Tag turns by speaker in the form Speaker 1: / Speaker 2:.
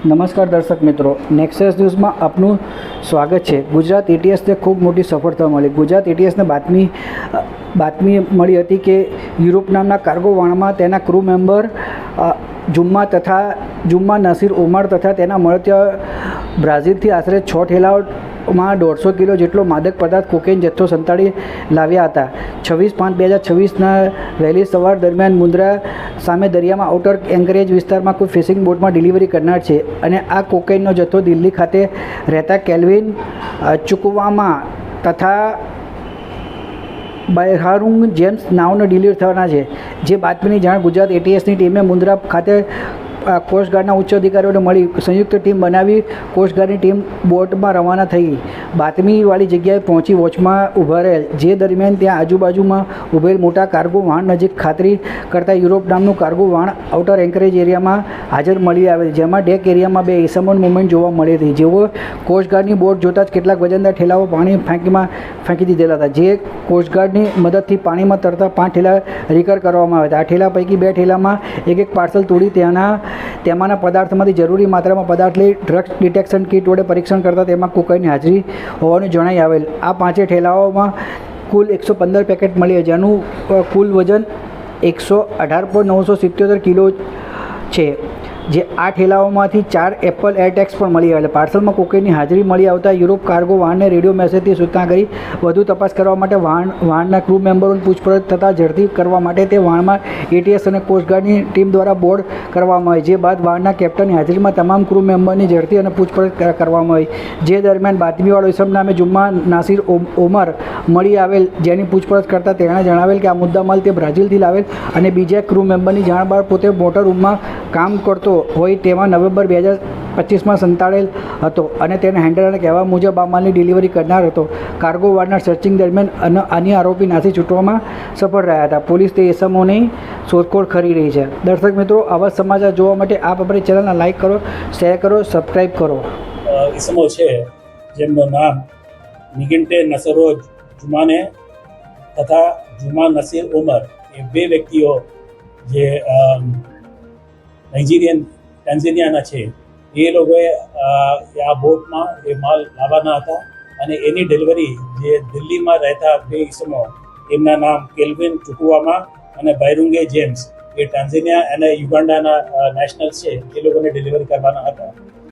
Speaker 1: નમસ્કાર દર્શક મિત્રો, નેક્સસ ન્યૂઝમાં આપનું સ્વાગત છે। ગુજરાત એટીએસને ખૂબ મોટી સફળતા મળી। ગુજરાત એટીએસને બાતમી મળી હતી કે યુરોપ નામના કાર્ગો વાહનમાં તેના ક્રૂ મેમ્બર જુમ્મા નસીર ઉમર તથા તેના મળત્ય બ્રાઝિલથી આશરે 6 ઠેલાઓમાં 150 કિલો જેટલો માદક પદાર્થ કોકેઇન જથ્થો સંતાડી લાવ્યા હતા। 26/5/2024ના વહેલી સવાર દરમિયાન મુન્દ્રા સામે દરિયામાં આઉટર એન્કરેજ વિસ્તારમાં કોઈ ફિશિંગ બોટમાં ડિલિવરી કરનાર છે અને આ કોકેઇનનો જથ્થો દિલ્હી ખાતે રહેતા કેલ્વિન ચુકવામાં તથા બૈરારુંગ જેમ્સ નાવનો ડિલિવરી થવાના છે। જે બાતમીની જાણ ગુજરાત એટીએસની ટીમે મુન્દ્રા ખાતે કોસ્ટગાર્ડના ઉચ્ચ અધિકારીઓને મળી સંયુક્ત ટીમ બનાવી કોસ્ટગાર્ડની ટીમ બોટમાં રવાના થઈ બાતમીવાળી જગ્યાએ પહોંચી વોચમાં ઊભા રહેલ। જે દરમિયાન ત્યાં આજુબાજુમાં ઊભેલ મોટા કાર્ગો વાહન નજીક ખાતરી કરતાં યુરોપ નામનું કાર્ગો વાહન આઉટર એન્કરેજ એરિયામાં હાજર મળી આવેલ, જેમાં ડેક એરિયામાં 2 ઇસમોની મૂવમેન્ટ જોવા મળી હતી। જેઓ કોસ્ટગાર્ડની બોટ જોતાં જ કેટલાક વજનદાર ઠેલાઓ પાણી ફેંકી દીધેલા હતા, જે કોસ્ટગાર્ડની મદદથી પાણીમાં તરતા 5 ઠેલા રિકવર કરવામાં આવ્યા હતા। આ ઠેલા પૈકી 2 ઠેલામાં એક પાર્સલ તોડી તેમાંના પદાર્થમાંથી જરૂરી માત્રામાં પદાર્થ લઈ ડ્રગ્સ ડિટેક્શન કિટ વડે પરીક્ષણ કરતાં તેમાં કોકાઈનની હાજરી હોવાનું જણાઈ આવેલ। આ 5 ઠેલાઓમાં કુલ 115 પેકેટ મળી, જેનું કુલ વજન 118.977 કિલો છે। જે આ ઠેલાઓમાંથી 4 એપલ એરટેગ્સ પણ મળી આવેલા। પાર્સલમાં કોકેઇનની હાજરી મળી આવતા યુરોપ કાર્ગો વાહનને રેડિયો મેસેજથી સૂચના કરી વધુ તપાસ કરવા માટે વાહનના ક્રૂ મેમ્બરોની પૂછપરછ થતાં ઝડપી કરવા માટે તે વાહનમાં એટીએસ અને કોસ્ટગાર્ડની ટીમ દ્વારા બોર્ડ કરવામાં આવી। જે બાદ વાહનના કેપ્ટનની હાજરીમાં તમામ ક્રૂ મેમ્બરની ઝડપી અને પૂછપરછ કરવામાં આવી। જે દરમિયાન બાતમીવાળો ઇસમ નામે જુમ્મા નાસિર ઉમર મળી આવેલ, જેની પૂછપરછ કરતાં તેણે જણાવેલ કે આ મુદ્દામાલ તે બ્રાઝિલથી લાવેલ અને બીજા ક્રૂ મેમ્બરની જાણ બાદ પોતે મોટર રૂમમાં કામ કરતો હોય તેમાં નવેમ્બર 2025માં સંતાડેલ હતો અને તેને હેન્ડલરના કહેવા મુજબ આ માલની ડિલિવરી કરનાર હતો। કાર્ગો વાહનના સર્ચિંગ દરમિયાન અન્ય આરોપી નાસી છૂટવામાં સફળ રહ્યા હતા। પોલીસ તે ઇસમોની શોધખોળ કરી રહી છે। દર્શક મિત્રો, આવા સમાચાર જોવા માટે આપ અમારી ચેનલને લાઇક કરો, શેર કરો, સબસ્ક્રાઈબ કરો।
Speaker 2: ઇસમો છે જેમનું નામ નિગિન્ટે નસરોજ જુમાને તથા જુમા નસીર ઉમર, એ 2 વ્યક્તિઓ જે ટાન્ઝાનિયાના છે, એ લોકોએ આ બોટમાં એ માલ લાવવાના હતા અને એની ડિલિવરી જે દિલ્હીમાં રહેતા 2 ઇસમો, એમના નામ કેલ્વિન ચુકવામાં અને બૈરુંગે જેમ્સ, એ ટાન્ઝાનિયા અને યુગાન્ડાના નેશનલ છે, એ લોકોને ડિલિવરી કરવાના હતા।